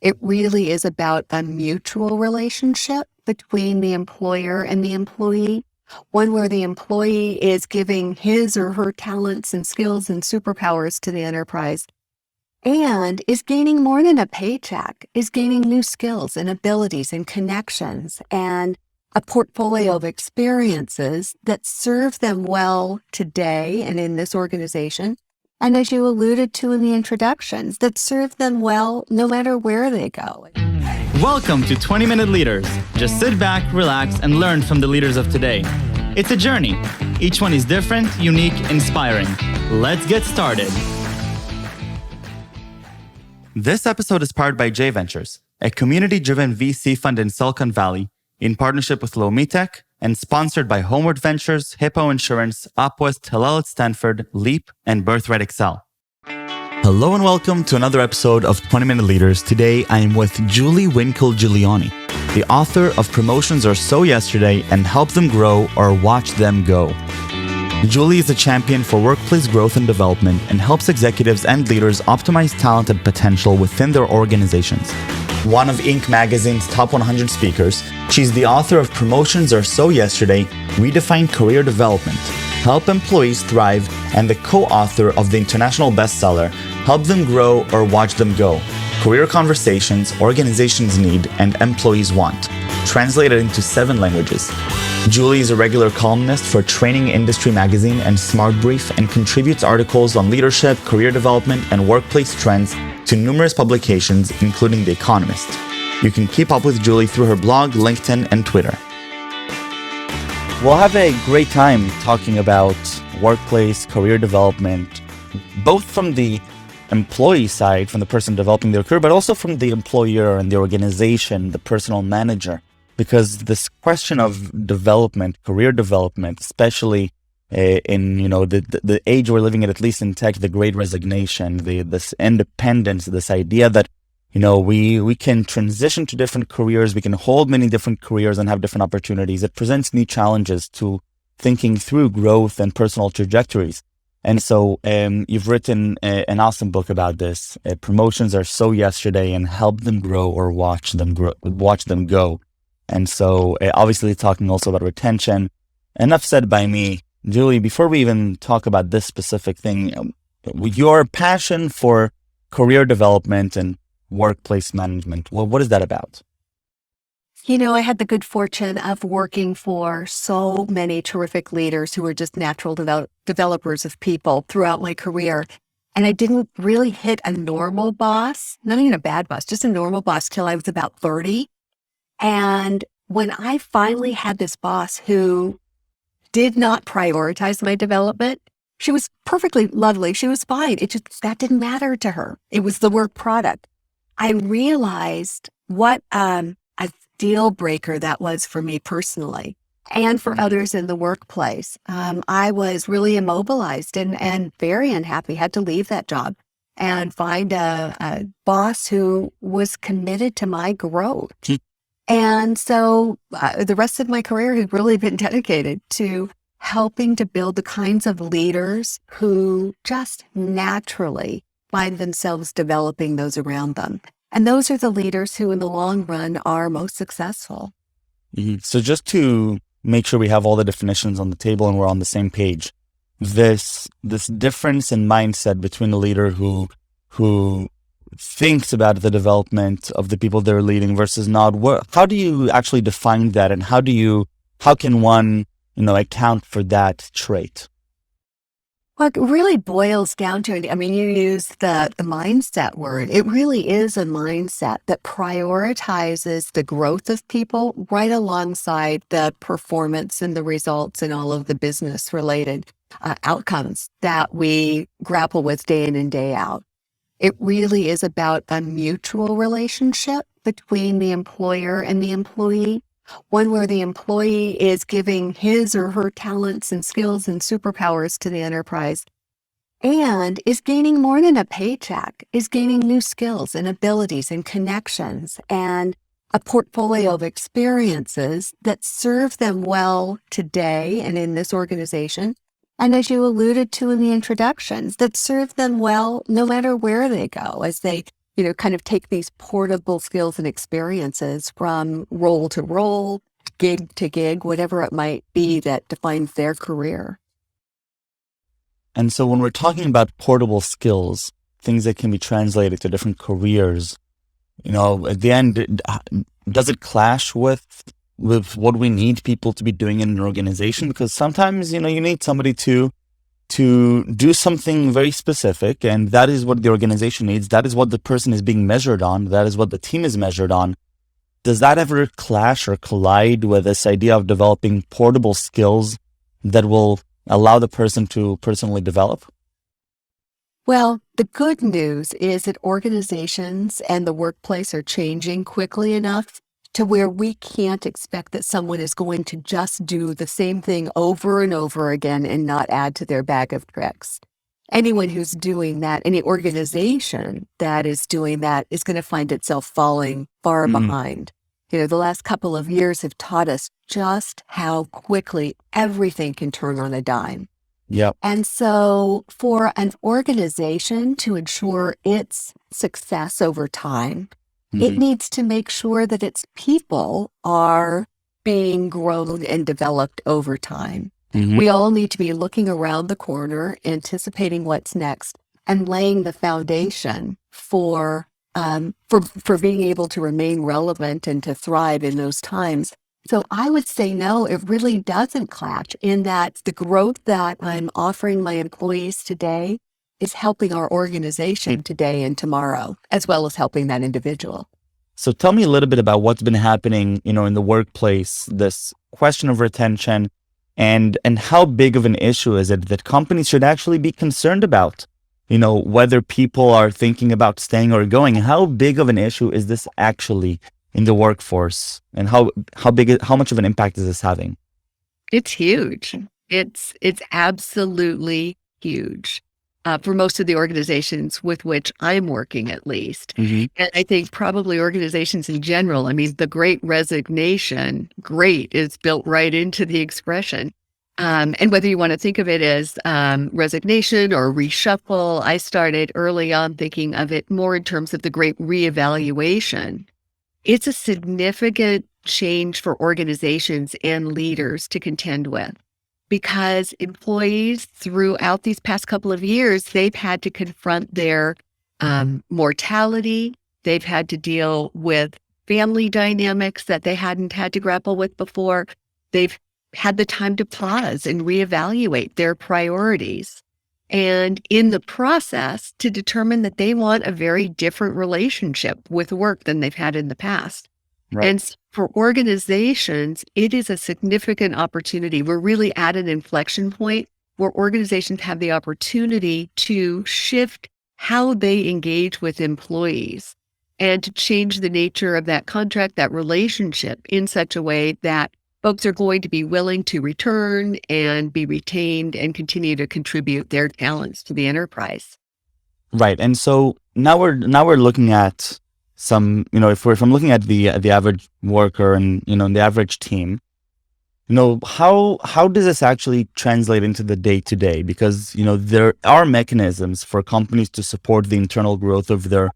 It really is about a mutual relationship between the employer and the employee, one where the employee is giving his or her talents and skills and superpowers to the enterprise and is gaining more than a paycheck, is gaining new skills and abilities and connections and a portfolio of experiences that serve them well today and in this organization. And as you alluded to in the introductions, that serve them well no matter where they go. Welcome to 20-Minute Leaders. Just sit back, relax, and learn from the leaders of today. It's a journey. Each one is different, unique, inspiring. Let's get started. This episode is powered by J Ventures, a community-driven VC fund in Silicon Valley, in partnership with Lomitech, and sponsored by Homeward Ventures, Hippo Insurance, Upwest, Hillel at Stanford, Leap, and Birthright Excel. Hello and welcome to another episode of 20-Minute Leaders. Today, I am with Winkle Giulioni, the author of Promotions Are So Yesterday and Help Them Grow or Watch Them Go. Julie is a champion for workplace growth and development and helps executives and leaders optimize talent and potential within their organizations. One of Inc. magazine's top 100 speakers, she's the author of Promotions Are So Yesterday, Redefine Career Development, Help Employees Thrive, and the co-author of the international bestseller, Help Them Grow or Watch Them Go, Career Conversations Organizations Need and Employees Want, translated into 7 languages. Julie is a regular columnist for Training Industry Magazine and Smart Brief and contributes articles on leadership, career development, and workplace trends to numerous publications, including The Economist. You can keep up with Julie through her blog, LinkedIn, and Twitter. We'll have a great time talking about workplace, career development, both from the employee side, from the person developing their career, but also from the employer and the organization, the personal manager. Because this question of development, career development, especially in the age we're living in, at least in tech, the Great Resignation, this independence, this idea that we can transition to different careers, we can hold many different careers and have different opportunities. It presents new challenges to thinking through growth and personal trajectories. And so you've written an awesome book about this. Promotions Are So Yesterday and Help Them Grow or Watch Them Go. And so obviously talking also about retention. Enough said by me. Julie, before we even talk about this specific thing, your passion for career development and workplace management, well, what is that about? I had the good fortune of working for so many terrific leaders who were just natural developers of people throughout my career. And I didn't really hit a normal boss, not even a bad boss, just a normal boss till I was about 30. And when I finally had this boss who did not prioritize my development, she was perfectly lovely. She was fine. That didn't matter to her. It was the work product. I realized what a deal breaker that was for me personally and for others in the workplace. I was really immobilized and very unhappy, had to leave that job and find a boss who was committed to my growth. And so the rest of my career has really been dedicated to helping to build the kinds of leaders who just naturally find themselves developing those around them. And those are the leaders who in the long run are most successful. So just to make sure we have all the definitions on the table and we're on the same page, this difference in mindset between a leader who thinks about the development of the people they're leading versus not. How do you actually define that, and how can one, account for that trait? Well, it really boils down to it. I mean, you use the mindset word. It really is a mindset that prioritizes the growth of people right alongside the performance and the results and all of the business related outcomes that we grapple with day in and day out. It really is about a mutual relationship between the employer and the employee, one where the employee is giving his or her talents and skills and superpowers to the enterprise and is gaining more than a paycheck, is gaining new skills and abilities and connections and a portfolio of experiences that serve them well today and in this organization. And as you alluded to in the introductions, that serve them well no matter where they go, as they kind of take these portable skills and experiences from role to role, gig to gig, whatever it might be that defines their career. And so when we're talking about portable skills, things that can be translated to different careers, at the end, does it clash with what we need people to be doing in an organization? Because sometimes, you need somebody to do something very specific, and that is what the organization needs. That is what the person is being measured on. That is what the team is measured on. Does that ever clash or collide with this idea of developing portable skills that will allow the person to personally develop? Well, the good news is that organizations and the workplace are changing quickly enough to where we can't expect that someone is going to just do the same thing over and over again and not add to their bag of tricks. Anyone who's doing that, any organization that is doing that, is going to find itself falling far behind. The last couple of years have taught us just how quickly everything can turn on a dime. Yep. And so for an organization to ensure its success over time, it needs to make sure that its people are being grown and developed over time. We all need to be looking around the corner, anticipating what's next, and laying the foundation for being able to remain relevant and to thrive in those times. So I would say no, it really doesn't clash, in that the growth that I'm offering my employees today is helping our organization today and tomorrow, as well as helping that individual. So tell me a little bit about what's been happening, in the workplace, this question of retention, and how big of an issue is it that companies should actually be concerned about? Whether people are thinking about staying or going. How big of an issue is this actually in the workforce, and how much of an impact is this having? It's huge. It's absolutely huge for most of the organizations with which I'm working, at least. And I think probably organizations in general. I mean, the Great Resignation, is built right into the expression. And whether you want to think of it as resignation or reshuffle, I started early on thinking of it more in terms of the great reevaluation. It's a significant change for organizations and leaders to contend with, because employees throughout these past couple of years, they've had to confront their mortality. They've had to deal with family dynamics that they hadn't had to grapple with before. They've had the time to pause and reevaluate their priorities, and in the process to determine that they want a very different relationship with work than they've had in the past. Right. And for organizations, it is a significant opportunity. We're really at an inflection point where organizations have the opportunity to shift how they engage with employees and to change the nature of that contract, that relationship, in such a way that folks are going to be willing to return and be retained and continue to contribute their talents to the enterprise. Right. And so now we're looking at some, if I'm looking at the average worker and, the average team, how does this actually translate into the day to day? Because, there are mechanisms for companies to support the internal growth of their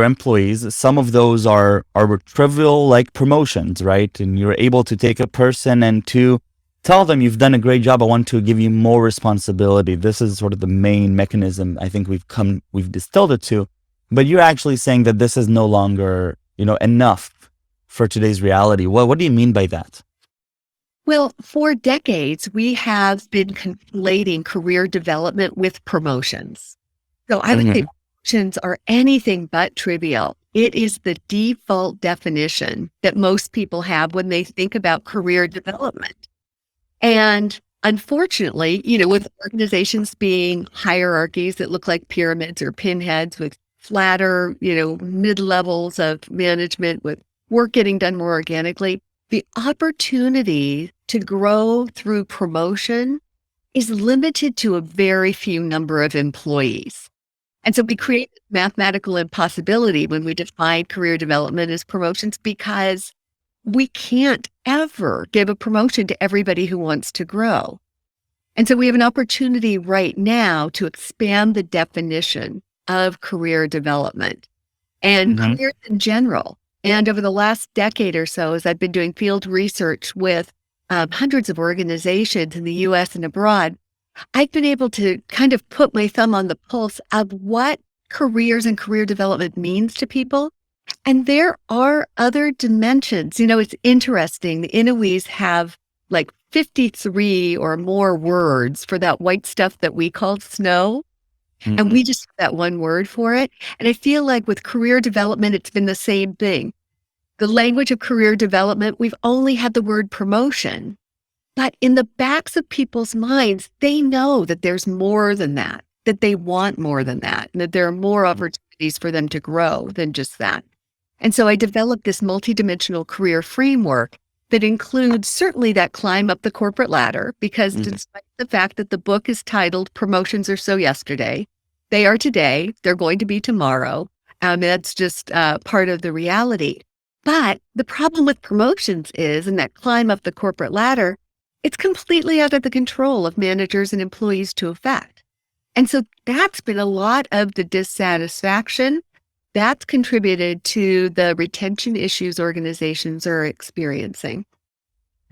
employees. Some of those are trivial, like promotions, right? And you're able to take a person and to tell them, you've done a great job, I want to give you more responsibility. This is sort of the main mechanism I think we've distilled it to. But you're actually saying that this is no longer, enough for today's reality. What do you mean by that? Well, for decades, we have been conflating career development with promotions. So I would say promotions are anything but trivial. It is the default definition that most people have when they think about career development. And unfortunately, with organizations being hierarchies that look like pyramids or pinheads, with flatter, mid-levels of management, with work getting done more organically, the opportunity to grow through promotion is limited to a very few number of employees. And so we create mathematical impossibility when we define career development as promotions, because we can't ever give a promotion to everybody who wants to grow. And so we have an opportunity right now to expand the definition of career development and Mhm. careers in general. And over the last decade or so, as I've been doing field research with hundreds of organizations in the US and abroad, I've been able to kind of put my thumb on the pulse of what careers and career development means to people. And there are other dimensions. It's interesting. The Inuits have like 53 or more words for that white stuff that we call snow. And Mhm. we just have that one word for it. And I feel like with career development, it's been the same thing. The language of career development, we've only had the word promotion. But in the backs of people's minds, they know that there's more than that they want more than that, and that there are more opportunities for them to grow than just that. And so I developed this multidimensional career framework that includes certainly that climb up the corporate ladder, because Mhm. despite the fact that the book is titled Promotions Are So Yesterday, they are today, they're going to be tomorrow. That's just part of the reality. But the problem with promotions is, in that climb up the corporate ladder, it's completely out of the control of managers and employees to affect. And so that's been a lot of the dissatisfaction. That's contributed to the retention issues organizations are experiencing.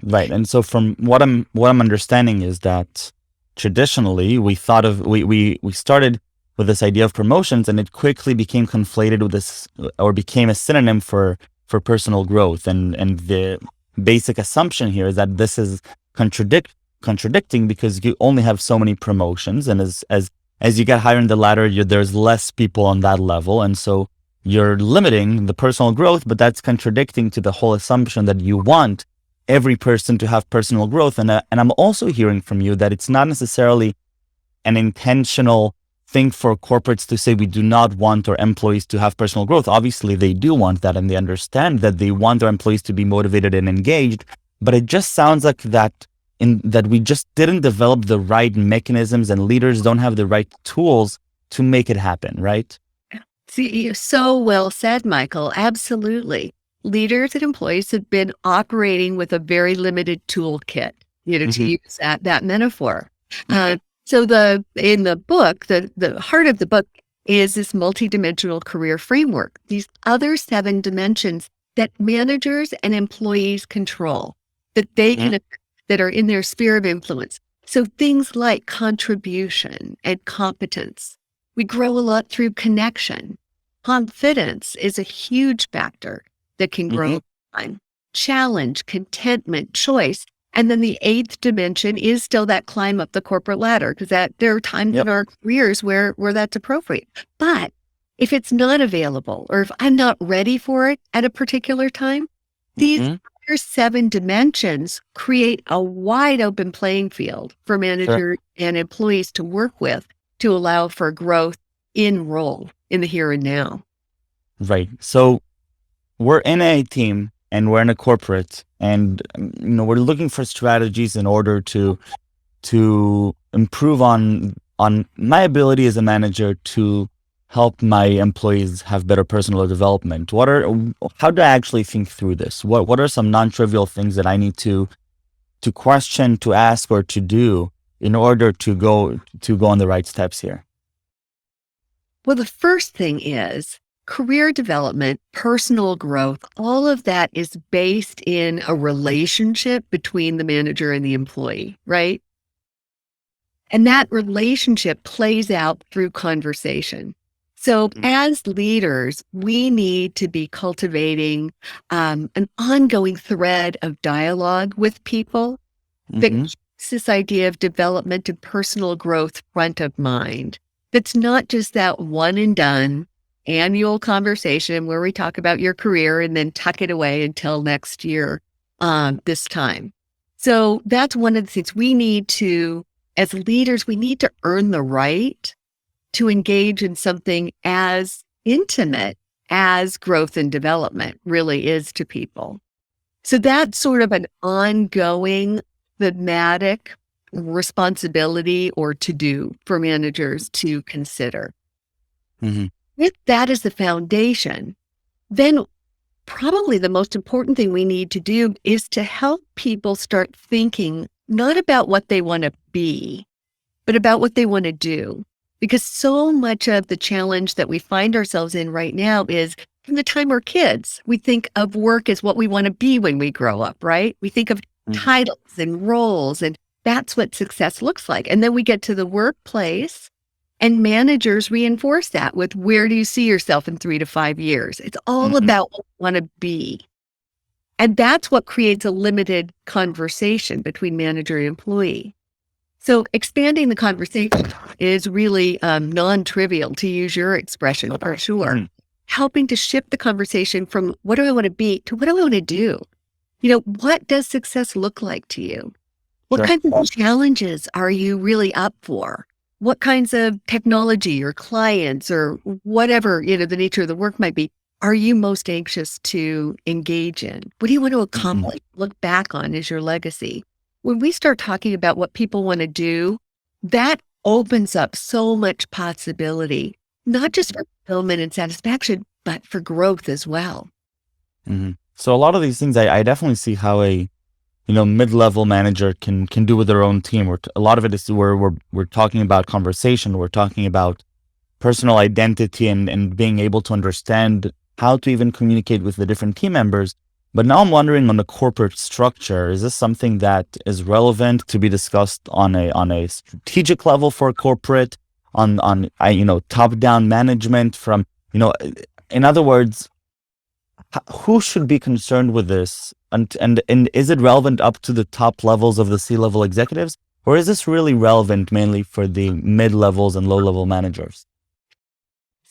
Right. And so from what I'm understanding is that traditionally we started with this idea of promotions, and it quickly became conflated with this, or became a synonym for personal growth. And the basic assumption here is that this is contradicting, because you only have so many promotions, and as you get higher in the ladder, there's less people on that level, and so you're limiting the personal growth. But that's contradicting to the whole assumption that you want every person to have personal growth. And I'm also hearing from you that it's not necessarily an intentional thing for corporates to say we do not want our employees to have personal growth. Obviously, they do want that, and they understand that they want their employees to be motivated and engaged. But it just sounds like that we just didn't develop the right mechanisms, and leaders don't have the right tools to make it happen, right? See, so well said, Michael. Absolutely. Leaders and employees have been operating with a very limited toolkit, to Mm-hmm. use that metaphor. So in the book, the heart of the book is this multidimensional career framework, these other 7 dimensions that managers and employees control, that they can, that are in their sphere of influence. So things like contribution and competence. We grow a lot through connection. Confidence is a huge factor that can grow over time. Challenge, contentment, choice. And then the 8th dimension is still that climb up the corporate ladder, because there are times in our careers where that's appropriate. But if it's not available, or if I'm not ready for it at a particular time, these other 7 dimensions create a wide open playing field for managers and employees to work with, to allow for growth in role in the here and now. Right. So we're in a team, and we're in a corporate, and we're looking for strategies in order to improve on my ability as a manager to help my employees have better personal development. How do I actually think through this? What are some non-trivial things that I need to question, to ask, or to do in order to go on the right steps here? Well, the first thing is career development, personal growth, all of that is based in a relationship between the manager and the employee, right? And that relationship plays out through conversation. So as leaders, we need to be cultivating an ongoing thread of dialogue with people that keeps this idea of development and personal growth front of mind. That's not just that one and done annual conversation where we talk about your career and then tuck it away until next year this time. So that's one of the things we need to, as leaders, we need to earn the right to engage in something as intimate as growth and development really is to people. So that's sort of an ongoing thematic responsibility or to-do for managers to consider. If that is the foundation, then probably the most important thing we need to do is to help people start thinking not about what they want to be, but about what they want to do. Because so much of the challenge that we find ourselves in right now is from the time we're kids, we think of work as what we want to be when we grow up, right? We think of titles and roles, and that's what success looks like. And then we get to the workplace, and managers reinforce that with, where do you see yourself in 3 to 5 years? It's all about what you want to be. And that's what creates a limited conversation between manager and employee. So expanding the conversation is really non-trivial, to use your expression, for sure. Helping to shift the conversation from what do I want to be to what do I want to do? What does success look like to you? What kinds of challenges are you really up for? What kinds of technology or clients or whatever, the nature of the work might be, are you most anxious to engage in? What do you want to accomplish, look back on as your legacy? When we start talking about what people want to do, that opens up so much possibility, not just for fulfillment and satisfaction, but for growth as well. So a lot of these things, I definitely see how a mid-level manager can do with their own team. A lot of it is where we're talking about conversation, we're talking about personal identity and being able to understand how to even communicate with the different team members. But now I'm wondering, on the corporate structure, is this something that is relevant to be discussed on a strategic level for corporate, on top-down management from, in other words, who should be concerned with this? And is it relevant up to the top levels of the C-level executives? Or is this really relevant mainly for the mid-levels and low-level managers?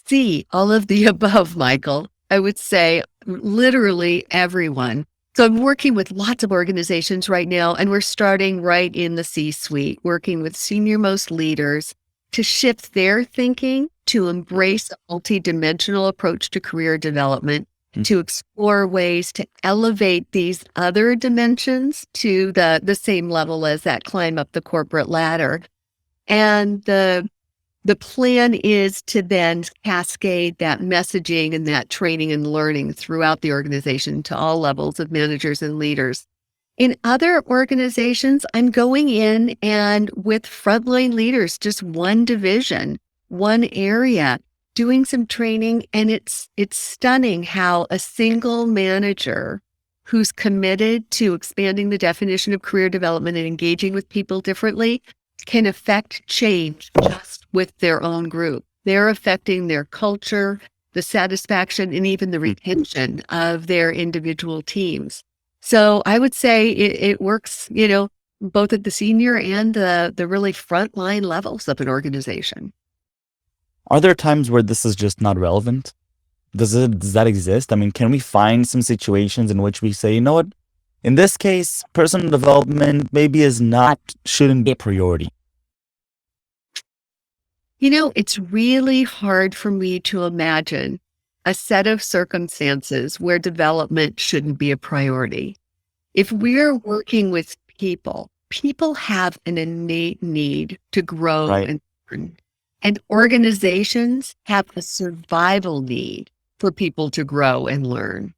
See, all of the above, Michael. I would say literally everyone. So I'm working with lots of organizations right now, and we're starting right in the C-suite, working with senior-most leaders to shift their thinking, to embrace a multidimensional approach to career development, to explore ways to elevate these other dimensions to the same level as that climb up the corporate ladder. And the plan is to then cascade that messaging and that training and learning throughout the organization to all levels of managers and leaders. In other organizations, I'm going in and with frontline leaders, just one division, one area, doing some training. And it's stunning how a single manager who's committed to expanding the definition of career development and engaging with people differently can affect change just with their own group. They're affecting their culture, the satisfaction, and even the retention of their individual teams. So I would say it works, both at the senior and the really frontline levels of an organization. Are there times where this is just not relevant? Does that exist? I mean, can we find some situations in which we say, you know what? In this case, personal development maybe shouldn't be a priority. It's really hard for me to imagine a set of circumstances where development shouldn't be a priority. If we're working with people have an innate need to grow and learn. And organizations have a survival need for people to grow and learn.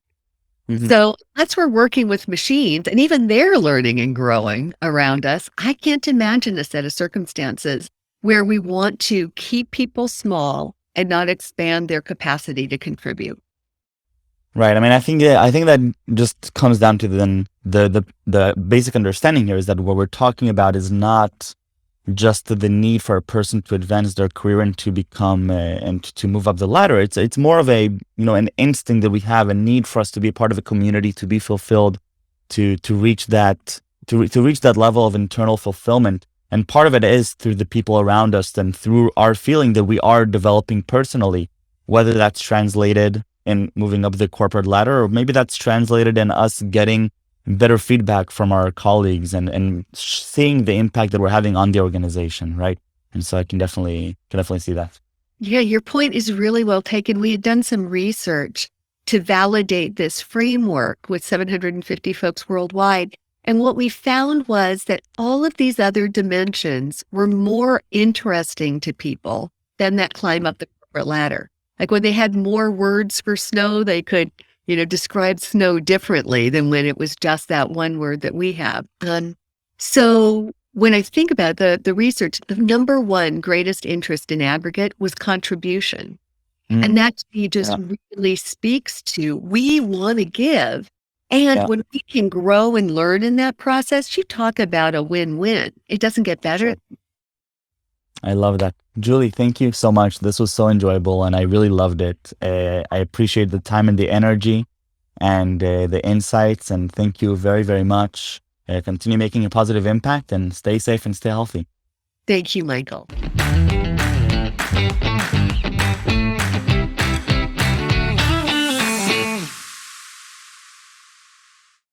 So unless we're working with machines, and even they're learning and growing around us, I can't imagine a set of circumstances where we want to keep people small and not expand their capacity to contribute. Right. I mean, I think that just comes down to then the basic understanding here is that what we're talking about is not just the need for a person to advance their career and to become and to move up the ladder. It's more of a an instinct that we have, a need for us to be a part of a community, to be fulfilled, to reach that level of internal fulfillment. And part of it is through the people around us and through our feeling that we are developing personally, whether that's translated in moving up the corporate ladder, or maybe that's translated in us getting better feedback from our colleagues and seeing the impact that we're having on the organization, right? And so I can definitely see that. Yeah, your point is really well taken. We had done some research to validate this framework with 750 folks worldwide. And what we found was that all of these other dimensions were more interesting to people than that climb up the corporate ladder. Like when they had more words for snow, they could describe snow differently than when it was just that one word that we have. So when I think about the research, the number one greatest interest in aggregate was contribution. Mm. And that to me just Yeah. really speaks to, we want to give. And Yeah. when we can grow and learn in that process, you talk about a win-win. It doesn't get better. Sure. I love that. Julie, thank you so much. This was so enjoyable and I really loved it. I appreciate the time and the energy and the insights. And thank you very, very much. Continue making a positive impact and stay safe and stay healthy. Thank you, Michael.